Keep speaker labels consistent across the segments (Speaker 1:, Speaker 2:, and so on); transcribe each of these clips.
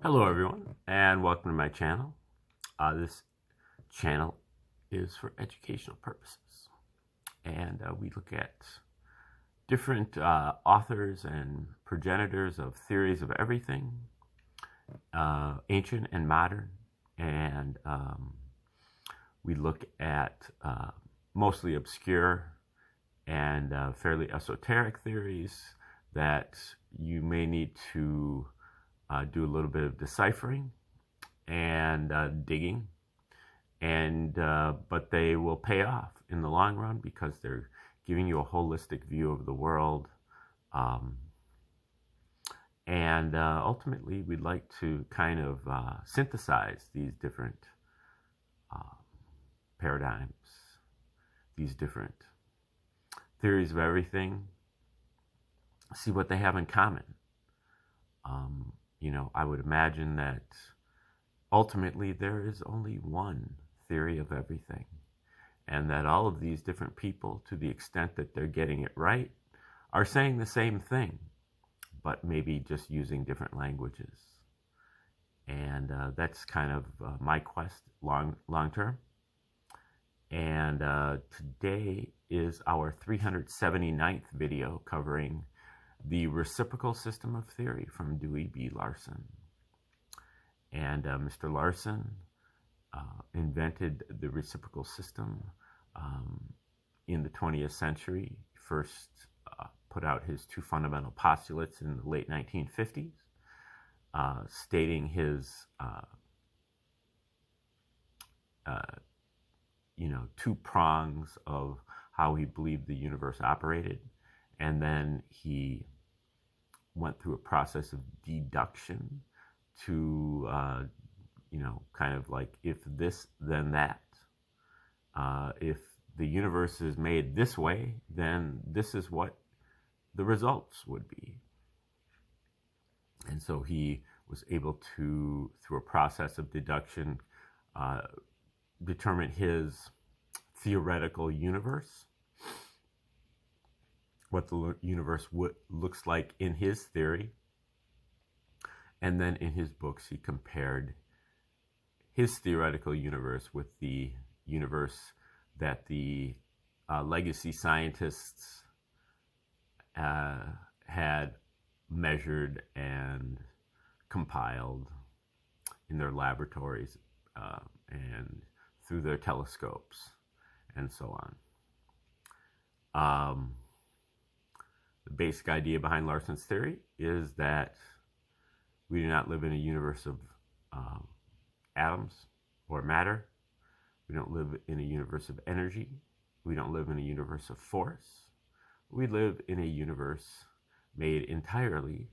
Speaker 1: Hello everyone and welcome to my channel. This channel is for educational purposes and we look at different authors and progenitors of theories of everything, ancient and modern, and we look at mostly obscure and fairly esoteric theories that you may need to do a little bit of deciphering and digging, and but they will pay off in the long run because they're giving you a holistic view of the world, and ultimately we'd like to kind of synthesize these different paradigms, these different theories of everything, see what they have in common. I would imagine that ultimately there is only one theory of everything, and that all of these different people, to the extent that they're getting it right, are saying the same thing, but maybe just using different languages. And that's kind of my quest long term. And today is our 379th video covering the reciprocal system of theory from Dewey B. Larson. And Mr. Larson invented the reciprocal system in the 20th century. First put out his two fundamental postulates in the late 1950s, stating his two prongs of how he believed the universe operated, and then he went through a process of deduction to kind of like, if this then that, if the universe is made this way, then this is what the results would be. And so he was able to, through a process of deduction, determine his theoretical universe, what the universe looks like in his theory. And then in his books, he compared his theoretical universe with the universe that the legacy scientists had measured and compiled in their laboratories and through their telescopes and so on. The basic idea behind Larson's theory is that we do not live in a universe of atoms or matter. We don't live in a universe of energy. We don't live in a universe of force. We live in a universe made entirely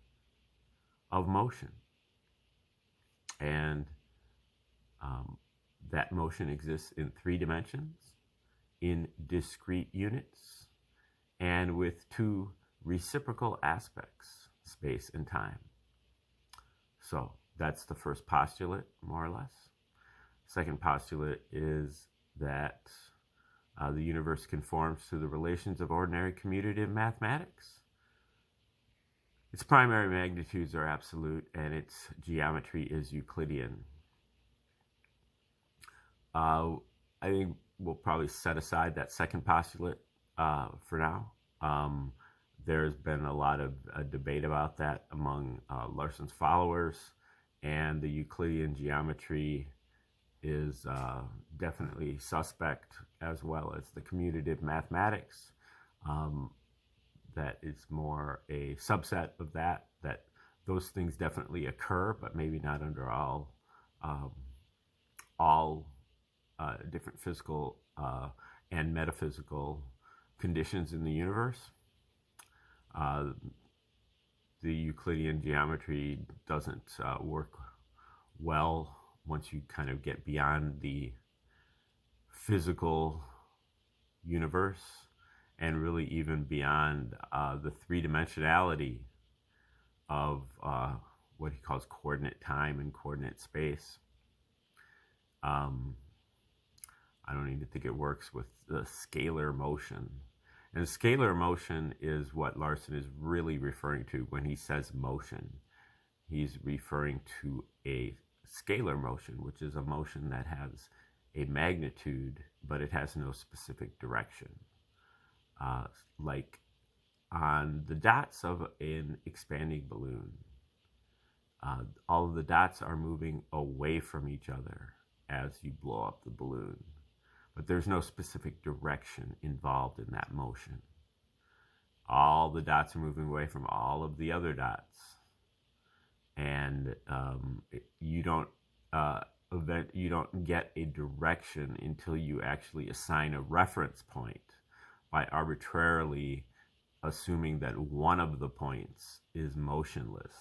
Speaker 1: of motion. And that motion exists in 3 dimensions, in discrete units, and with 2 reciprocal aspects, space and time. So that's the first postulate, more or less. Second postulate is that the universe conforms to the relations of ordinary commutative mathematics. Its primary magnitudes are absolute, and its geometry is Euclidean. I think we'll probably set aside that second postulate for now. There's been a lot of debate about that among Larson's followers, and the Euclidean geometry is definitely suspect, as well as the commutative mathematics. That is more a subset of that those things definitely occur, but maybe not under all different physical and metaphysical conditions in the universe. The Euclidean geometry doesn't work well once you kind of get beyond the physical universe, and really even beyond the 3-dimensionality of what he calls coordinate time and coordinate space. I don't even think it works with the scalar motion. And scalar motion is what Larson is really referring to when he says motion. He's referring to a scalar motion, which is a motion that has a magnitude, but it has no specific direction. Like on the dots of an expanding balloon, all of the dots are moving away from each other as you blow up the balloon, but there's no specific direction involved in that motion. All the dots are moving away from all of the other dots, and you don't get a direction until you actually assign a reference point by arbitrarily assuming that one of the points is motionless.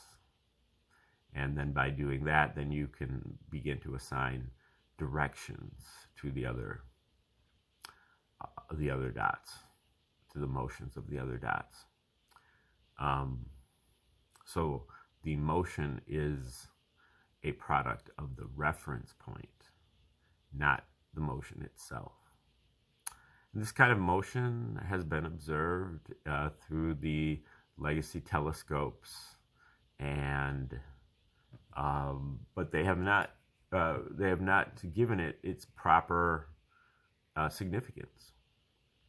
Speaker 1: And then by doing that, then you can begin to assign directions to the other dots, to the motions of the other dots. So the motion is a product of the reference point, not the motion itself. And this kind of motion has been observed through the legacy telescopes, and but they have not given it its proper significance.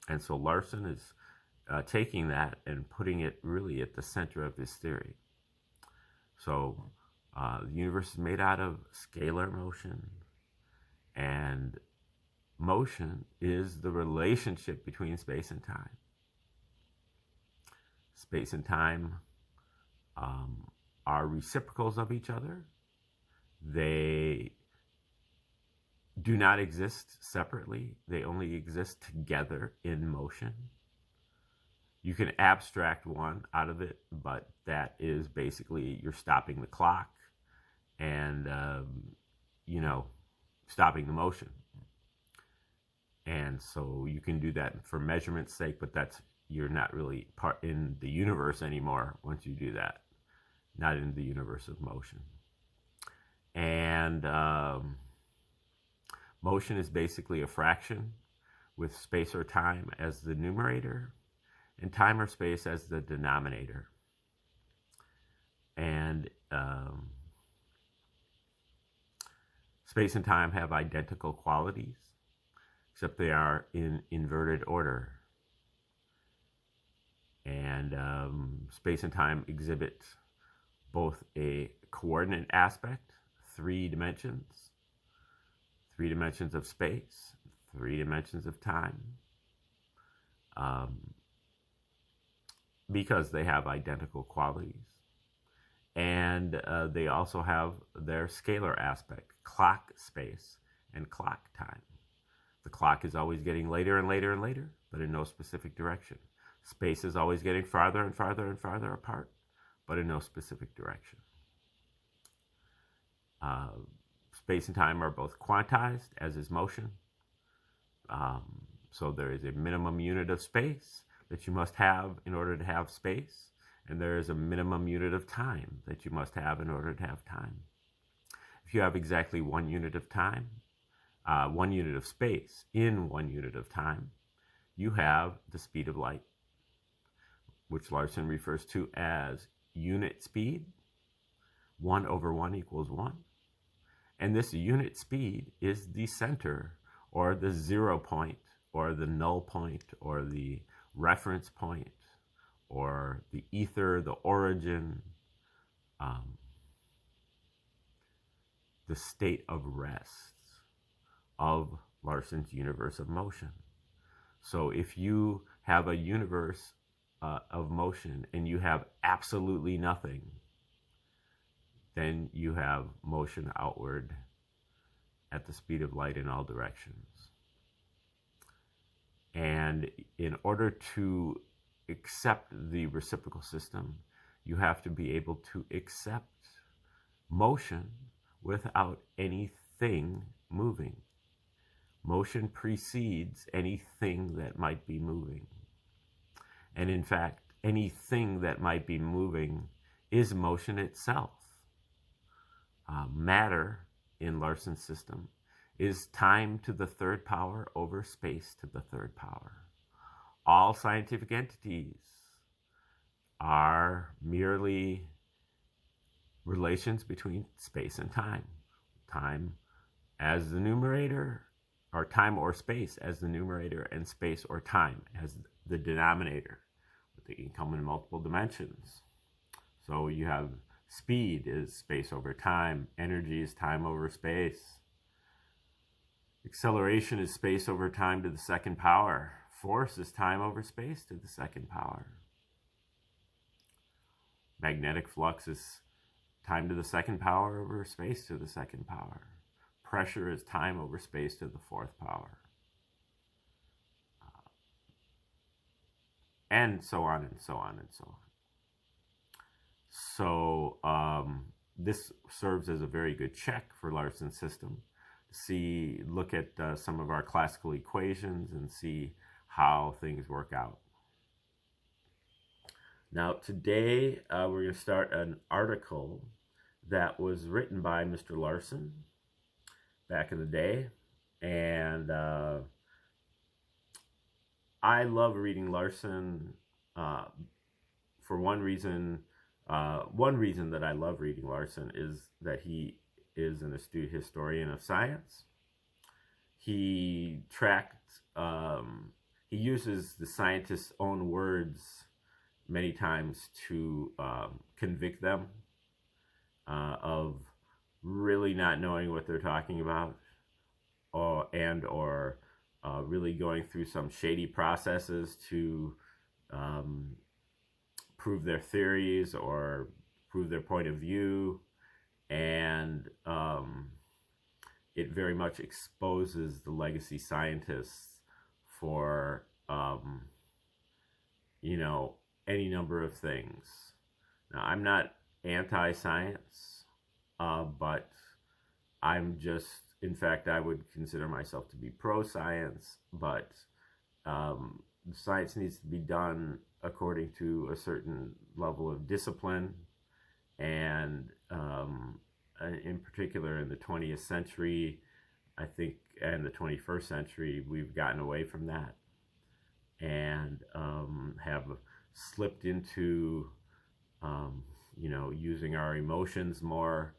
Speaker 1: And so Larson is taking that and putting it really at the center of his theory. So the universe is made out of scalar motion, and motion is the relationship between space and time. Space and time are reciprocals of each other. They do not exist separately. They only exist together in motion. You can abstract one out of it, but that is basically you're stopping the clock and, stopping the motion. And so you can do that for measurement's sake, but you're not really part in the universe anymore once you do that. Not in the universe of motion. And motion is basically a fraction with space or time as the numerator and time or space as the denominator. And space and time have identical qualities, except they are in inverted order. And space and time exhibit both a coordinate aspect, 3 dimensions of space, 3 dimensions of time, because they have identical qualities. And they also have their scalar aspect, clock space and clock time. The clock is always getting later and later and later, but in no specific direction. Space is always getting farther and farther and farther apart, but in no specific direction. Space and time are both quantized, as is motion. So there is a minimum unit of space that you must have in order to have space, and there is a minimum unit of time that you must have in order to have time. If you have exactly 1 unit of time, 1 unit of space in 1 unit of time, you have the speed of light, which Larson refers to as unit speed. 1 over 1 equals 1. And this unit speed is the center, or the 0 point, or the null point, or the reference point, or the ether, the origin, the state of rest of Larson's universe of motion. So if you have a universe of motion and you have absolutely nothing, then you have motion outward at the speed of light in all directions. And in order to accept the reciprocal system, you have to be able to accept motion without anything moving. Motion precedes anything that might be moving. And in fact, anything that might be moving is motion itself. Matter in Larson's system is time to the 3rd power over space to the 3rd power. All scientific entities are merely relations between space and time. Time as the numerator, or time or space as the numerator, and space or time as the denominator, with the income in multiple dimensions. So you have speed is space over time, energy is time over space, acceleration is space over time to the second power, force is time over space to the second power, magnetic flux is time to the second power over space to the second power, pressure is time over space to the fourth power, and so on and so on and so on. So this serves as a very good check for Larson's system. Look at some of our classical equations and see how things work out. Now today we're going to start an article that was written by Mr. Larson back in the day, and I love reading Larson for one reason. One reason that I love reading Larson is that he is an astute historian of science. He uses the scientists' own words many times to convict them of really not knowing what they're talking about, or really going through some shady processes to prove their theories or prove their point of view, and it very much exposes the legacy scientists for any number of things. Now, I'm not anti-science, but I'm just, in fact, I would consider myself to be pro-science, but science needs to be done according to a certain level of discipline, and in particular in the 20th century, I think, and the 21st century, we've gotten away from that and have slipped into using our emotions more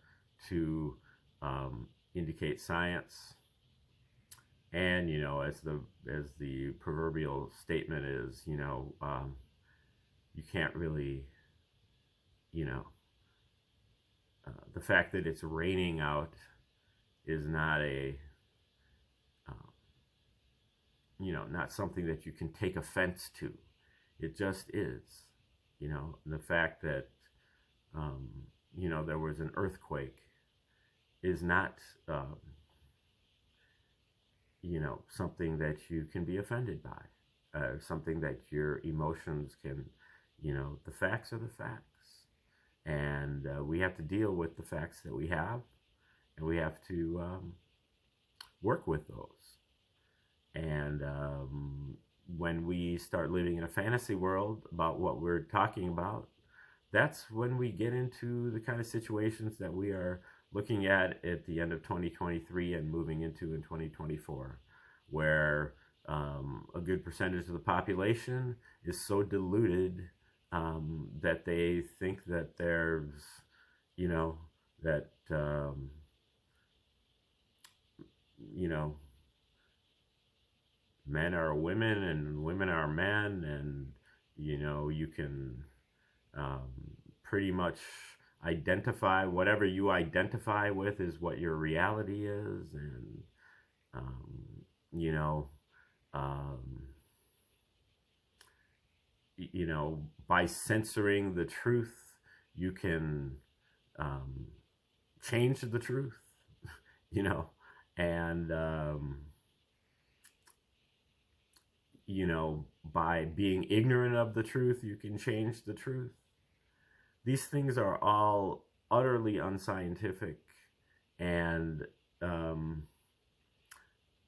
Speaker 1: to indicate science. And as the proverbial statement is, you can't really, the fact that it's raining out is not not something that you can take offense to. It just is. The fact that there was an earthquake is not something that you can be offended by, something that your emotions can, the facts are the facts, and we have to deal with the facts that we have, and we have to work with those. And when we start living in a fantasy world about what we're talking about, that's when we get into the kind of situations that we are looking at the end of 2023 and moving into in 2024, where a good percentage of the population is so deluded that they think that there's, men are women and women are men, and you can pretty much identify whatever you identify with is what your reality is, and by censoring the truth you can change the truth, and by being ignorant of the truth you can change the truth. These things are all utterly unscientific and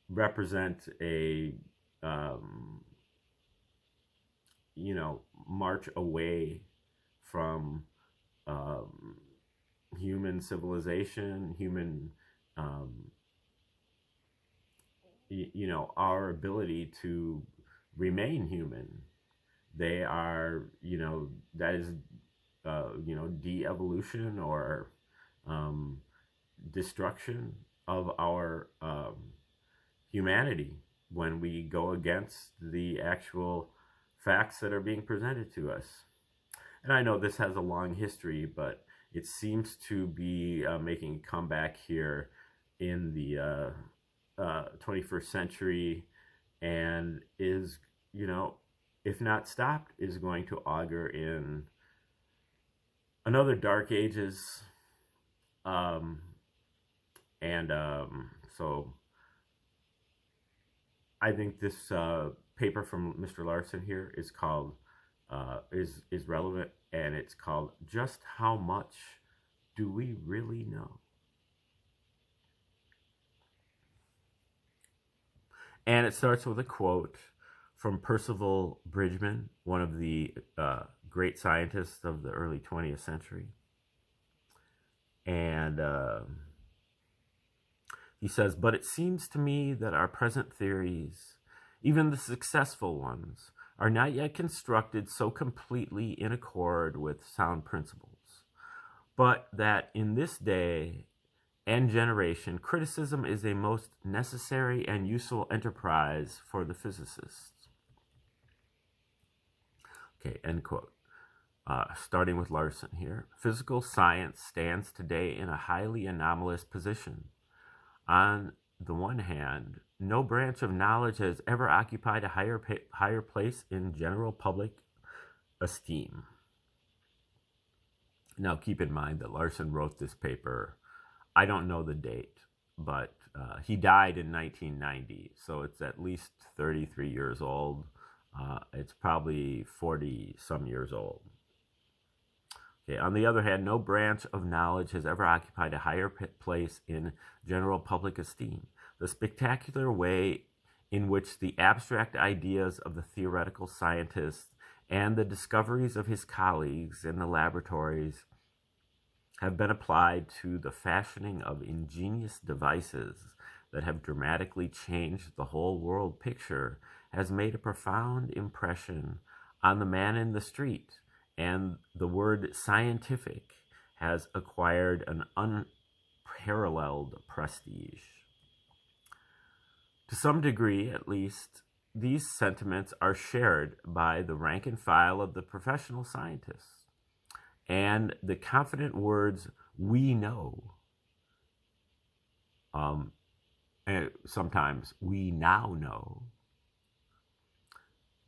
Speaker 1: represent a march away from human civilization, human our ability to remain human. They are, that is de-evolution or destruction of our humanity when we go against the actual facts that are being presented to us. And I know this has a long history, but it seems to be making a comeback here in the 21st century, and is, if not stopped, is going to augur in another dark ages. So I think this paper from Mr. Larson here is called is relevant, and it's called "Just How Much Do We Really Know?" And it starts with a quote from Percival Bridgman, one of the great scientists of the early 20th century. And he says, "But it seems to me that our present theories, even the successful ones, are not yet constructed so completely in accord with sound principles, but that in this day and generation, criticism is a most necessary and useful enterprise for the physicists." Okay, end quote. Starting with Larson here. Physical science stands today in a highly anomalous position. On the one hand, no branch of knowledge has ever occupied a higher place in general public esteem. Now, keep in mind that Larson wrote this paper, I don't know the date, but he died in 1990, so it's at least 33 years old. It's probably 40-some years old. Okay, on the other hand, no branch of knowledge has ever occupied a higher place in general public esteem. The spectacular way in which the abstract ideas of the theoretical scientist and the discoveries of his colleagues in the laboratories have been applied to the fashioning of ingenious devices that have dramatically changed the whole world picture has made a profound impression on the man in the street, and the word scientific has acquired an unparalleled prestige. To some degree, at least, these sentiments are shared by the rank and file of the professional scientists, and the confident words, "we know," and sometimes "we now know,"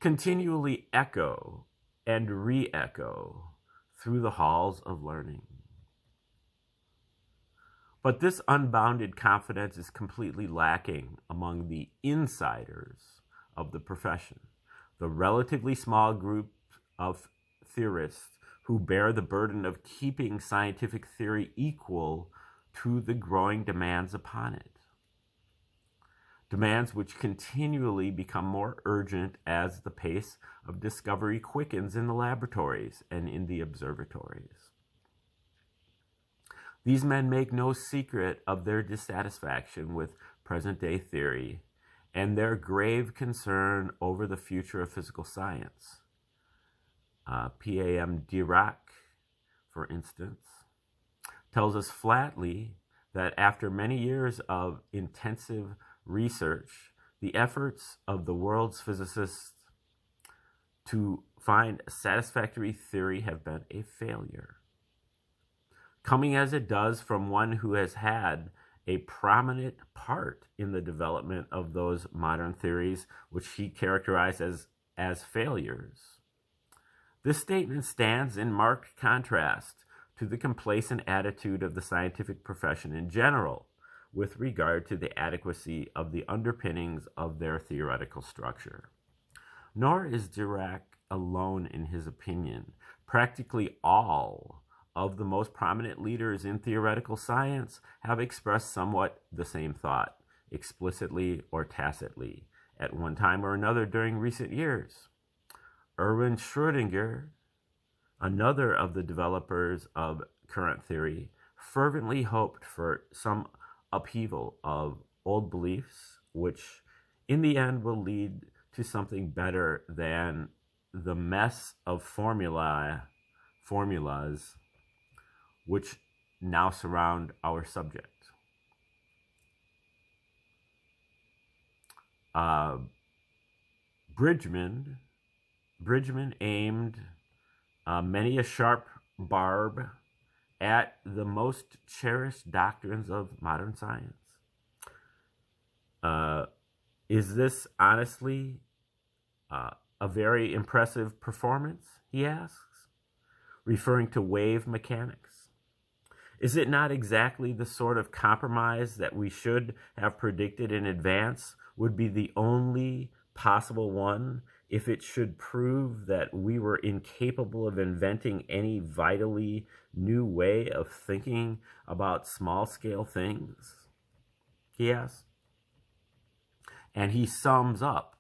Speaker 1: continually echo and re-echo through the halls of learning. But this unbounded confidence is completely lacking among the insiders of the profession, the relatively small group of theorists who bear the burden of keeping scientific theory equal to the growing demands upon it. Demands which continually become more urgent as the pace of discovery quickens in the laboratories and in the observatories. These men make no secret of their dissatisfaction with present-day theory and their grave concern over the future of physical science. P.A.M. Dirac, for instance, tells us flatly that after many years of intensive research, the efforts of the world's physicists to find a satisfactory theory have been a failure. Coming as it does from one who has had a prominent part in the development of those modern theories which he characterized as failures. This statement stands in marked contrast to the complacent attitude of the scientific profession in general with regard to the adequacy of the underpinnings of their theoretical structure. Nor is Dirac alone in his opinion. Practically all of the most prominent leaders in theoretical science have expressed somewhat the same thought, explicitly or tacitly, at one time or another during recent years. Erwin Schrödinger, another of the developers of current theory, fervently hoped for some upheaval of old beliefs, which in the end will lead to something better than the mess of formulae formulas which now surround our subject. Bridgman aimed many a sharp barb at the most cherished doctrines of modern science. Is this honestly a very impressive performance, he asks, referring to wave mechanics? Is it not exactly the sort of compromise that we should have predicted in advance would be the only possible one if it should prove that we were incapable of inventing any vitally new way of thinking about small-scale things? He asks. And he sums up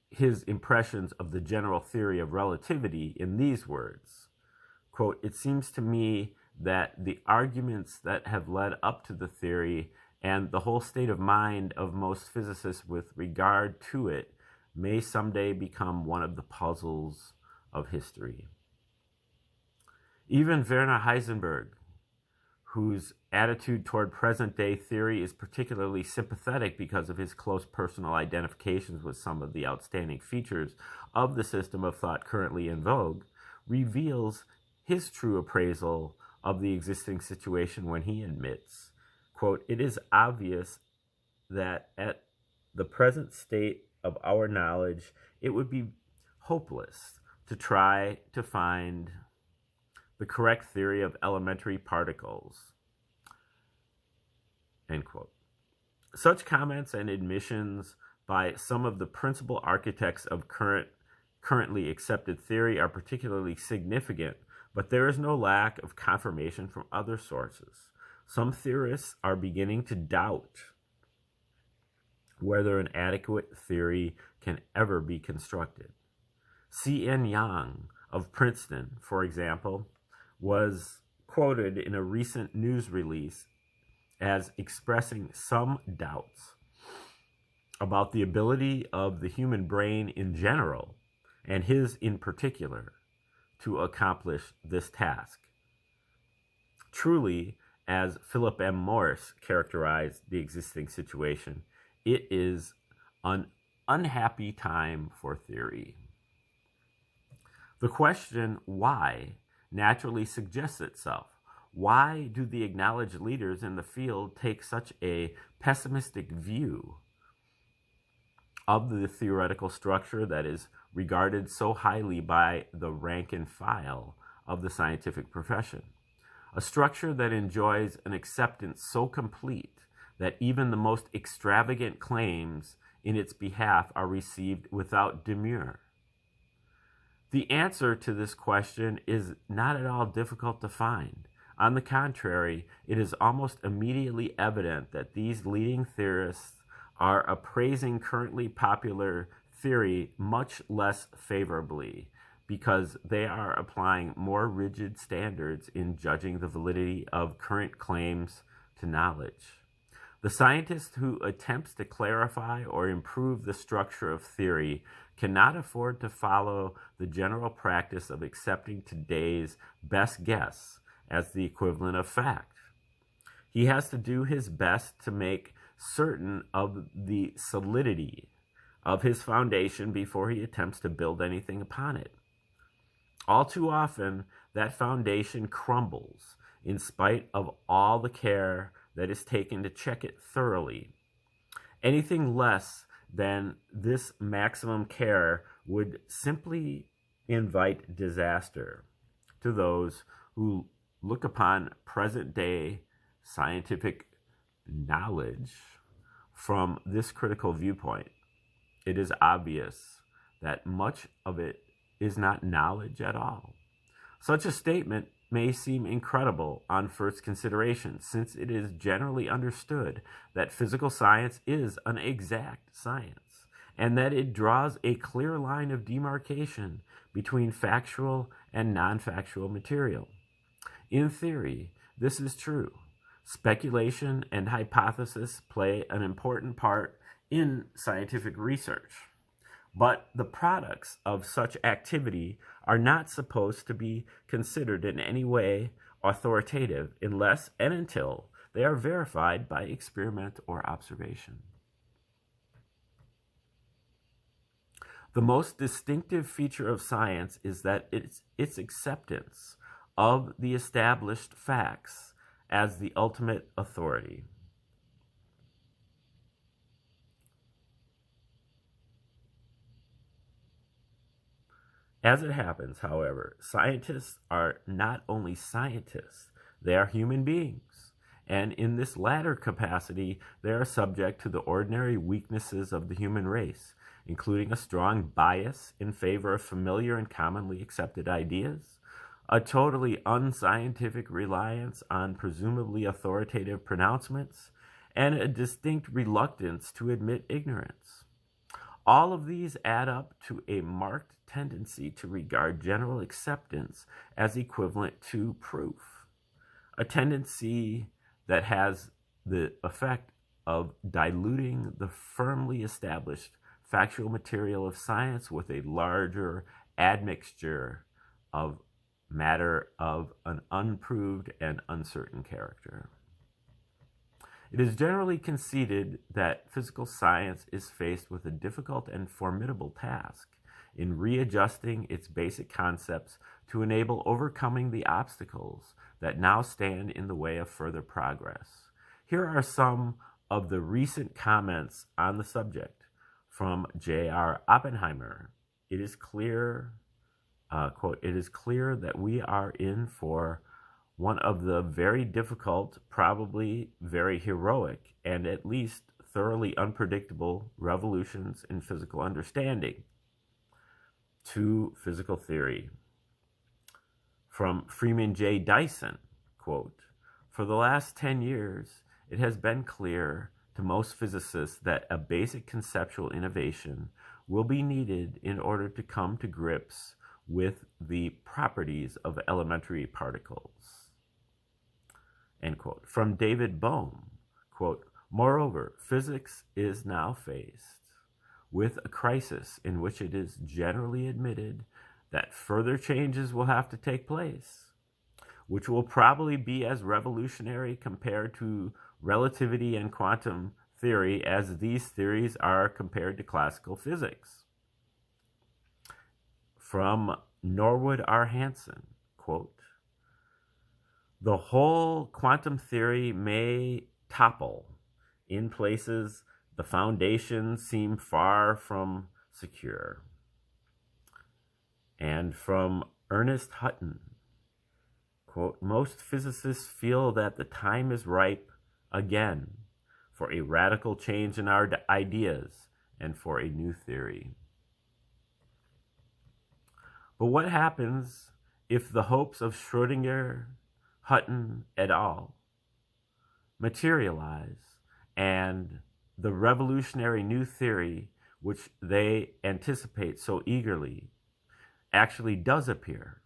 Speaker 1: his impressions of the general theory of relativity in these words, quote, "It seems to me that the arguments that have led up to the theory and the whole state of mind of most physicists with regard to it may someday become one of the puzzles of history." Even Werner Heisenberg, whose attitude toward present-day theory is particularly sympathetic because of his close personal identifications with some of the outstanding features of the system of thought currently in vogue, reveals his true appraisal of the existing situation when he admits, quote, "It is obvious that at the present state of our knowledge, it would be hopeless to try to find the correct theory of elementary particles," end quote. Such comments and admissions by some of the principal architects of currently accepted theory are particularly significant, but there is no lack of confirmation from other sources. Some theorists are beginning to doubt whether an adequate theory can ever be constructed. C.N. Yang of Princeton, for example, was quoted in a recent news release as expressing some doubts about the ability of the human brain in general, and his in particular, to accomplish this task. Truly, as Philip M. Morris characterized the existing situation, it is an unhappy time for theory. The question, why, naturally suggests itself. Why do the acknowledged leaders in the field take such a pessimistic view of the theoretical structure that is regarded so highly by the rank and file of the scientific profession? A structure that enjoys an acceptance so complete that even the most extravagant claims in its behalf are received without demur. The answer to this question is not at all difficult to find. On the contrary, it is almost immediately evident that these leading theorists are appraising currently popular theory much less favorably because they are applying more rigid standards in judging the validity of current claims to knowledge. The scientist who attempts to clarify or improve the structure of theory cannot afford to follow the general practice of accepting today's best guess as the equivalent of fact. He has to do his best to make certain of the solidity of his foundation before he attempts to build anything upon it. All too often, that foundation crumbles in spite of all the care that is taken to check it thoroughly. Anything less than this maximum care would simply invite disaster to those who look upon present-day scientific knowledge from this critical viewpoint. It is obvious that much of it is not knowledge at all. Such a statement may seem incredible on first consideration, since it is generally understood that physical science is an exact science, and that it draws a clear line of demarcation between factual and non-factual material. In theory, this is true. Speculation and hypothesis play an important part in scientific research. But the products of such activity are not supposed to be considered in any way authoritative unless and until they are verified by experiment or observation. The most distinctive feature of science is that its acceptance of the established facts as the ultimate authority. As it happens, however, scientists are not only scientists, they are human beings. And in this latter capacity, they are subject to the ordinary weaknesses of the human race, including a strong bias in favor of familiar and commonly accepted ideas, a totally unscientific reliance on presumably authoritative pronouncements, and a distinct reluctance to admit ignorance. All of these add up to a marked tendency to regard general acceptance as equivalent to proof, a tendency that has the effect of diluting the firmly established factual material of science with a larger admixture of matter of an unproved and uncertain character. It is generally conceded that physical science is faced with a difficult and formidable task in readjusting its basic concepts to enable overcoming the obstacles that now stand in the way of further progress. Here are some of the recent comments on the subject from J.R. Oppenheimer. It is clear, quote, "It is clear that we are in for one of the very difficult, probably very heroic, and at least thoroughly unpredictable revolutions in physical understanding." To physical theory. From Freeman J. Dyson, quote, "For the last 10 years, it has been clear to most physicists that a basic conceptual innovation will be needed in order to come to grips with the properties of elementary particles." End quote. From David Bohm, quote, "Moreover, physics is now faced with a crisis in which it is generally admitted that further changes will have to take place, which will probably be as revolutionary compared to relativity and quantum theory as these theories are compared to classical physics." From Norwood R. Hansen, quote, "The whole quantum theory may topple in places the foundations seem far from secure." And from Ernest Hutton, quote, "Most physicists feel that the time is ripe again for a radical change in our ideas and for a new theory." But what happens if the hopes of Schrödinger, Hutton, et al. Materialize and the revolutionary new theory which they anticipate so eagerly actually does appear?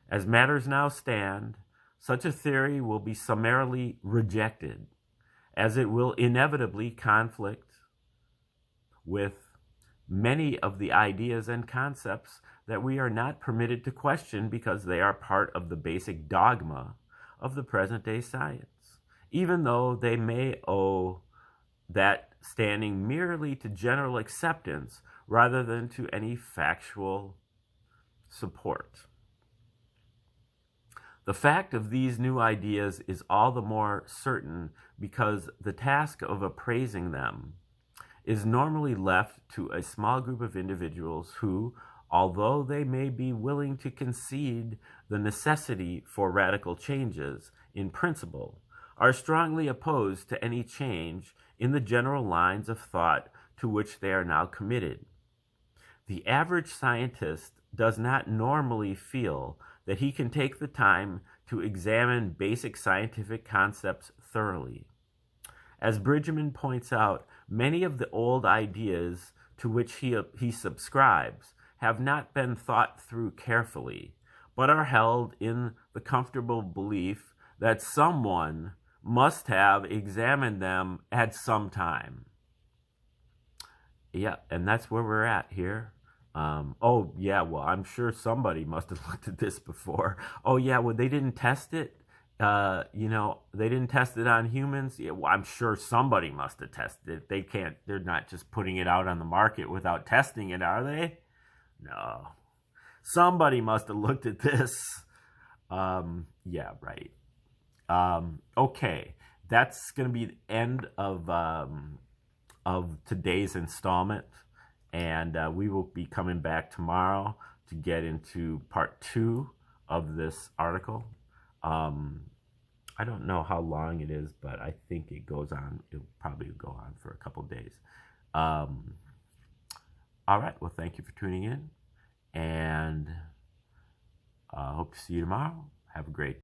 Speaker 1: As matters now stand, such a theory will be summarily rejected, as it will inevitably conflict with many of the ideas and concepts that we are not permitted to question because they are part of the basic dogma of the present-day science, even though they may owe that standing merely to general acceptance rather than to any factual support. The fact of these new ideas is all the more certain because the task of appraising them is normally left to a small group of individuals who, although they may be willing to concede the necessity for radical changes in principle, are strongly opposed to any change in the general lines of thought to which they are now committed. The average scientist does not normally feel that he can take the time to examine basic scientific concepts thoroughly. As Bridgman points out, many of the old ideas to which he subscribes have not been thought through carefully, but are held in the comfortable belief that someone must have examined them at some time. Yeah, and that's where we're at here. Oh, yeah, well, I'm sure somebody must have looked at this before. Oh, yeah, well, they didn't test it. They didn't test it on humans. Yeah, well, I'm sure somebody must have tested it. They're not just putting it out on the market without testing it, are they? No. Somebody must have looked at this. Yeah, right. Okay, that's going to be the end of today's installment, and we will be coming back tomorrow to get into part 2 of this article. Um, I don't know how long it is, but I think it goes on. It'll probably go on for a couple days. Um, all right. Well, thank you for tuning in, and hope to see you tomorrow. Have a great